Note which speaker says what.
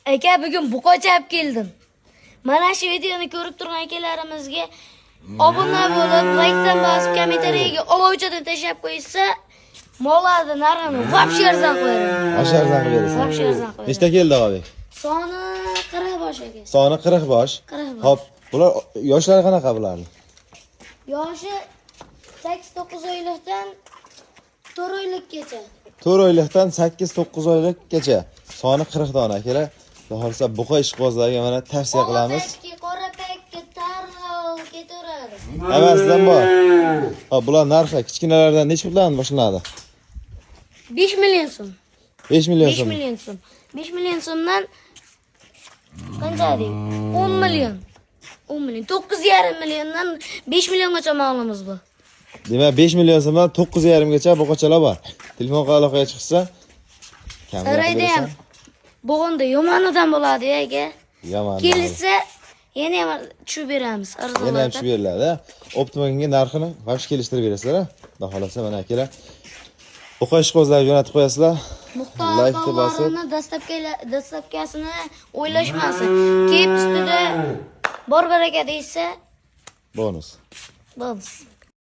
Speaker 1: Aka bugun buqacha olib keldim. Mana shu videoni ko'rib turgan akalarimizga obuna bo'lib, like-dan bosib, kommentariyaga olovchadan tashlab qo'ysa, mollarni narini vobshe arzon qo'yaman.
Speaker 2: Arzon berasiz.
Speaker 1: Vobshe arzon qo'yaman.
Speaker 2: Nechta keldi abi?
Speaker 1: Soni 40 bosh aka.
Speaker 2: Soni 40 bosh.
Speaker 1: 40 bosh.
Speaker 2: Hop, bular yoshlari qanaqa bularning?
Speaker 1: Yoshi 8-9 oylikdan 4 oylikgacha.
Speaker 2: 4 oylikdan 8-9 oylikgacha. Soni 40 dona akalar. Xohlasa buqa ishqibozlarga mana tavsiya qilamiz.
Speaker 1: Qora pakka targ'il ketaveradi.
Speaker 2: Hammasidan bor. Hop, bular narxi kichkinalardan necha puldan boshlanadi?
Speaker 1: 5 million so'm.
Speaker 2: 5 million
Speaker 1: 5
Speaker 2: so'm.
Speaker 1: million so'm. 5 million so'mdan qancha deydi? 10 million. 10 million. 9,5 milliondan 5 milliongacha molimiz bu.
Speaker 2: Demak 5 million so'mdan 9,5 gacha buqachalar bor. Telefon aloqaga chiqsa,
Speaker 1: Sarayda ham bo'g'inda yomonidan bo'ladi aka.
Speaker 2: Yomon.
Speaker 1: Kelsa yana ham tushib beramiz.
Speaker 2: Yana ham tushib beriladi. Optimaga narxini vaqt kelishtirib berasizlar. Xudo xolasa mana akalar. Buqa ishqibozlarga jo'natib qo'yasizlar.
Speaker 1: Muxtor tovarini dastlabkasini o'ylashmasin. Keyin ustida bor baraka deysa,
Speaker 2: Bonus.
Speaker 1: bonus.